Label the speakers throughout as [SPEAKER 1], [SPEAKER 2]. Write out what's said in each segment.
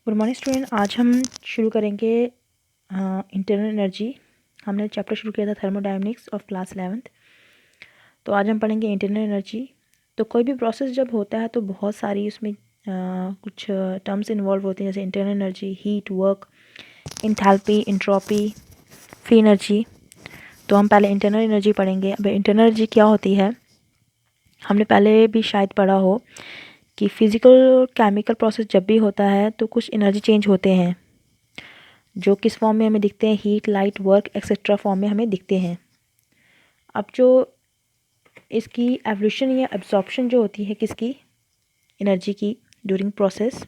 [SPEAKER 1] Good morning student. आज हम शुरू करेंगे इंटरनल एनर्जी। हमने चैप्टर शुरू किया था थर्मोडायनेमिक्स ऑफ क्लास 11th। तो आज हम पढ़ेंगे इंटरनल एनर्जी। तो कोई भी प्रोसेस जब होता है तो बहुत सारी उसमें कुछ टर्म्स इन्वॉल्व होते हैं, जैसे internal energy, heat, work, enthalpy, entropy, free energy. तो हम पहले इंटरनल एनर्जी पढ़ेंगे। अब इंटरनल एनर्जी क्या होती है, हमने पहले भी शायद पढ़ा हो कि फिज़िकल केमिकल प्रोसेस जब भी होता है तो कुछ एनर्जी चेंज होते हैं, जो किस फॉर्म में हमें दिखते हैं, heat, light, work etcetera form में हमें दिखते हैं। अब जो इसकी एवोल्यूशन या एब्जॉर्प्शन जो होती है किसकी, एनर्जी की, ड्यूरिंग प्रोसेस,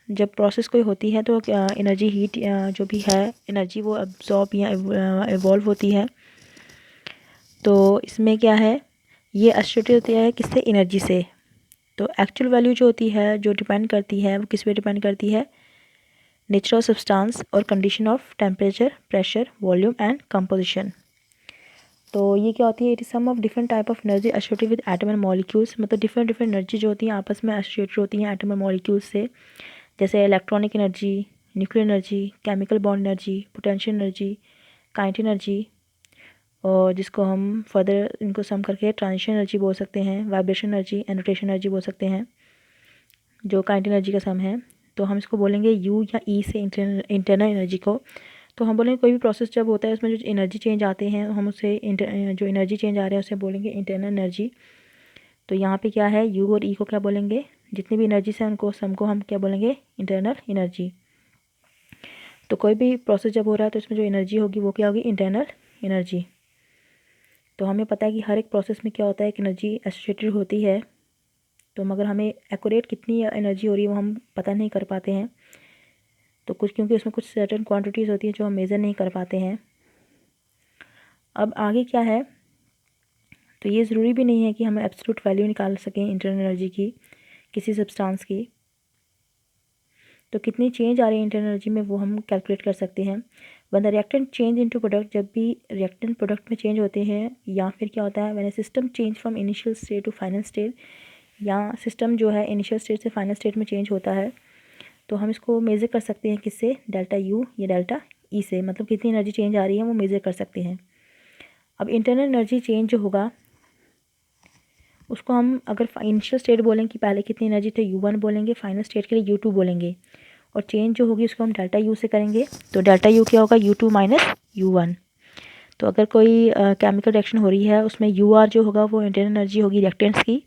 [SPEAKER 1] जब प्रोसेस कोई होती है तो एनर्जी, हीट जो भी है एनर्जी, वो एब्जॉर्ब या एवॉल्व होती है। तो इसमें क्या है, ये एसोसिएटेड होती है किससे, एनर्जी से। तो एक्चुअल वैल्यू जो होती है, जो डिपेंड करती है, वो किस पे डिपेंड करती है, नेचर ऑफ सब्सटेंस और condition of temperature, pressure, volume and composition. तो ये क्या होती है, it is sum of different type of energy associated with atom and molecules. मतलब डिफरेंट डिफरेंट एनर्जी जो होती हैं आपस में एसोसिएटेड होती हैं एटम एंड मॉलिक्यूल्स से, जैसे electronic energy, nuclear energy, chemical bond energy, potential energy, kinetic energy, और जिसको हम फर्दर इनको सम करके ट्रांजिशन एनर्जी बोल सकते हैं, वाइब्रेशन एनर्जी, एनोटेशन एनर्जी बोल सकते हैं, जो काइनेटिक एनर्जी का सम है। तो हम इसको बोलेंगे यू या ई से इंटरनल एनर्जी को। तो हम बोलेंगे कोई भी प्रोसेस जब होता है उसमें जो एनर्जी चेंज आते हैं, हम उसे जो एनर्जी चेंज आ रहे हैं उसे बोलेंगे इंटरनल एनर्जी। तो यहाँ पे क्या है, यू और ई को क्या बोलेंगे, जितनी भी एनर्जी से उनको सम को हम क्या बोलेंगे, इंटरनल एनर्जी। तो कोई भी प्रोसेस जब हो रहा है तो इसमें जो एनर्जी होगी वो क्या होगी, इंटरनल एनर्जी। तो हमें पता है कि हर एक प्रोसेस में क्या होता है, एक एनर्जी एसोसिएटेड होती है। तो मगर हमें एक्यूरेट कितनी एनर्जी हो रही है वो हम पता नहीं कर पाते हैं। तो कुछ, क्योंकि उसमें कुछ सर्टेन क्वांटिटीज़ होती हैं जो हम मेज़र नहीं कर पाते हैं। अब आगे क्या है, तो ये ज़रूरी भी नहीं है कि हम एब्सोल्यूट वैल्यू निकाल सकें इंटरनल एनर्जी की, किसी सब्सटेंस की। तो कितनी चेंज आ रही है इंटरनल एनर्जी में वो हम कैलकुलेट कर सकते हैं। One the reactant change into product, जब भी रिएक्टेंट प्रोडक्ट में चेंज होते हैं, या फिर क्या होता है, when a system change from initial state to final state, या सिस्टम जो है इनिशियल स्टेट से फाइनल स्टेट में चेंज होता है, तो हम इसको मेज़र कर सकते हैं किससे, डेल्टा यू या डेल्टा ई से। मतलब कितनी एनर्जी चेंज आ रही है वो मेज़र कर सकते हैं। अब इंटरनल एनर्जी चेंज जो होगा उसको हम अगर इनिशियल स्टेट बोलेंगे कि पहले कितनी एनर्जी थे, U1 बोलेंगे, फाइनल स्टेट के लिए U2 बोलेंगे, और चेंज जो होगी उसको हम डेल्टा यू से करेंगे। तो डेल्टा यू क्या होगा, U2 माइनस U1। तो अगर कोई केमिकल रिएक्शन हो रही है उसमें UR जो होगा वो इंटरनल एनर्जी होगी रिएक्टेंट्स की,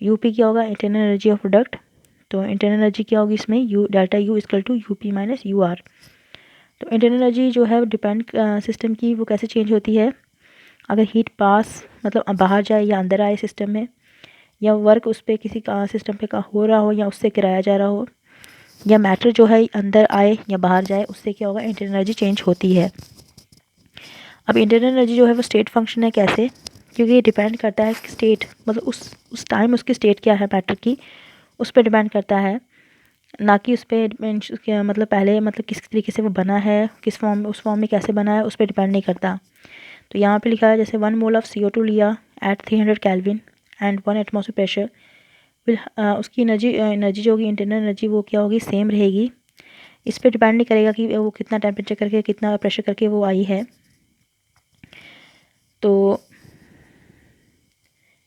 [SPEAKER 1] UP क्या होगा, इंटरनल एनर्जी ऑफ प्रोडक्ट। तो इंटरनल एनर्जी क्या होगी इसमें, delta u equal to UP minus UR। तो इंटरनल एनर्जी जो है डिपेंड सिस्टम की वो कैसे चेंज होती है, अगर हीट पास मतलब बाहर जाए या अंदर आए सिस्टम में, या वर्क उस पर किसी का सिस्टम पे का हो रहा हो या उससे गिराया जा रहा हो, या मैटर जो है अंदर आए या बाहर जाए, उससे क्या होगा, इंटरनल एनर्जी चेंज होती है। अब इंटरनल एनर्जी जो है वो स्टेट फंक्शन है, कैसे, क्योंकि ये डिपेंड करता है स्टेट, मतलब उस टाइम उसकी स्टेट क्या है मैटर की, उस पर डिपेंड करता है, ना कि उस पर मतलब पहले मतलब किस तरीके से वो बना है, किस फॉर्म में, उस फॉर्म में कैसे बना है, उस पर डिपेंड नहीं करता। तो यहाँ पे लिखा है जैसे 1 मोल ऑफ CO2 लिया at 300 kelvin and 1 atmosphere pressure, फिर उसकी एनर्जी जो होगी, इंटरनल एनर्जी, वो क्या होगी, सेम रहेगी। इस पर डिपेंड नहीं करेगा कि वो कितना टेम्परेचर करके, कितना प्रेशर करके वो आई है। तो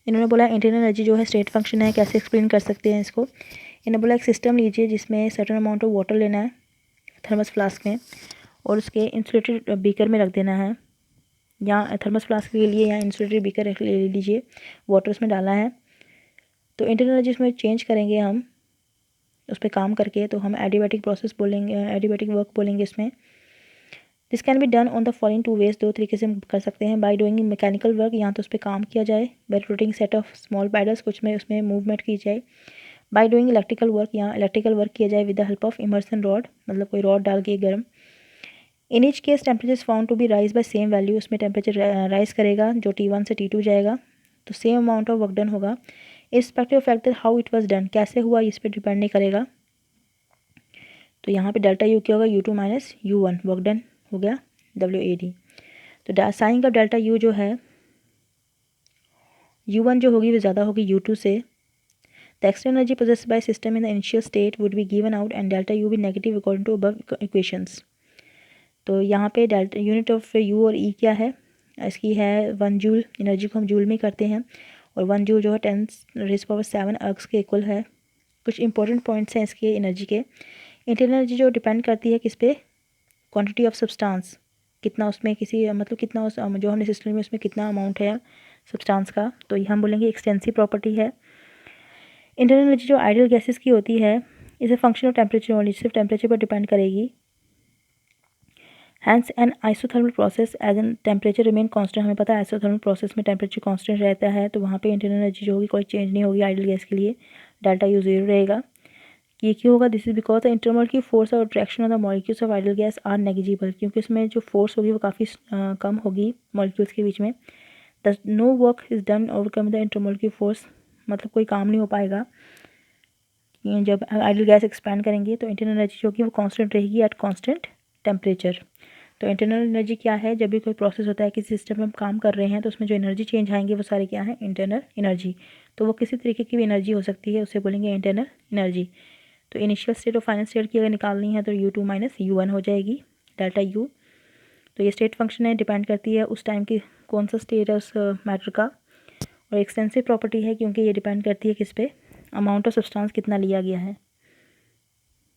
[SPEAKER 1] इन्होंने बोला इंटरनल एनर्जी जो है स्टेट फंक्शन है, कैसे एक्सप्लेन कर सकते हैं इसको। इन्होंने बोला एक सिस्टम लीजिए जिसमें सर्टेन अमाउंट ऑफ वाटर लेना है थर्मस फ्लास्क में, और उसके इंसुलेटेड बीकर में रख देना है, या थर्मस फ्लास्क ले लिए या इंसुलेटेड बीकर ले लीजिए, वाटर उसमें डाला है। तो इंटरनल एनर्जी इसमें चेंज करेंगे हम उस पर काम करके, तो हम एडियाबैटिक प्रोसेस बोलेंगे, एडियाबैटिक वर्क बोलेंगे इसमें। This can be done on the following 2 ways, 2 तरीके से हम कर सकते हैं। बाय डूइंग मैकेनिकल वर्क, यहाँ तो उस पर काम किया जाए, by rotating set of small paddles, कुछ में उसमें मूवमेंट की जाए। बाय डूइंग इलेक्ट्रिकल वर्क, यहाँ इलेक्ट्रिकल वर्क किया जाए with the help of immersion rod, मतलब कोई रॉड डाल के गर्म। In each case temperature found to be rise by same value, उसमें टेम्परेचर राइज करेगा जो T1 से T2 जाएगा, तो same amount of work done होगा। Irrespective of fact how it was done, कैसे हुआ इस पर डिपेंड नहीं करेगा। तो यहाँ पे डेल्टा यू क्या होगा, U2 minus U1, work done हो गया WAD। तो साइन का डेल्टा यू जो है, U1 जो होगी वो ज़्यादा होगी U2 से, the external energy possessed by system in the initial state would be given out and delta u be negative according to above equations. तो यहाँ पे डेल्टा यूनिट ऑफ यू और ई क्या है, इसकी है 1 जूल। एनर्जी को हम जूल में करते हैं और 1 जूल जो है 10⁻⁷ अर्ग्स के इक्वल है। कुछ इंपॉर्टेंट पॉइंट्स हैं इसके एनर्जी के। इंटरनल एनर्जी जो डिपेंड करती है किस पे, क्वांटिटी ऑफ सब्सटेंस, कितना उसमें किसी मतलब कितना उस जो हमने सिस्टम में उसमें कितना अमाउंट है सब्सटेंस का, तो ये हम बोलेंगे एक्सटेंसिव प्रॉपर्टी है। इंटरनल एनर्जी जो आइडियल गैसेस की होती है इसे फंक्शन ऑफ टेम्परेचर ओनली, सिर्फ टेम्परेचर पर डिपेंड करेगी। Hence an isothermal process as an temperature remain constant, हमें पता है आइसोथर्मल प्रोसेस में टेम्परेचर कांस्टेंट रहता है, तो वहाँ पे इंटरनल एनर्जी जो होगी कोई चेंज नहीं होगी आइडियल गैस के लिए, डेल्टा यू 0 रहेगा। ये क्यों होगा, this is because the internal की फोर्स और attraction of the molecules of ideal gas are negligible, क्योंकि उसमें जो फोर्स होगी वो काफ़ी कम होगी मॉलिक्यूल्स के बीच में। The no work is done overcome the intermolecular force, मतलब कोई काम नहीं हो पाएगा जब आइडियल गैस एक्सपैंड करेंगे, तो इंटरनल एनर्जी जो होगी वो कांस्टेंट रहेगी एट कांस्टेंट टेम्परेचर। तो इंटरनल एनर्जी क्या है, जब भी कोई प्रोसेस होता है किसी सिस्टम में हम काम कर रहे हैं तो उसमें जो एनर्जी चेंज आएंगे वो सारे क्या है, इंटरनल एनर्जी। तो वो किसी तरीके की भी एनर्जी हो सकती है, उसे बोलेंगे इंटरनल एनर्जी। तो इनिशियल स्टेट और फाइनल स्टेट की अगर निकालनी है तो U2 - U1 हो जाएगी, डेल्टा यू। तो ये स्टेट फंक्शन है, डिपेंड करती है उस टाइम की कौन सा स्टेट है उस मैटर का। और एक्सटेंसिव प्रॉपर्टी है क्योंकि ये डिपेंड करती है किस पे, अमाउंट ऑफ सब्सटेंस कितना लिया गया है।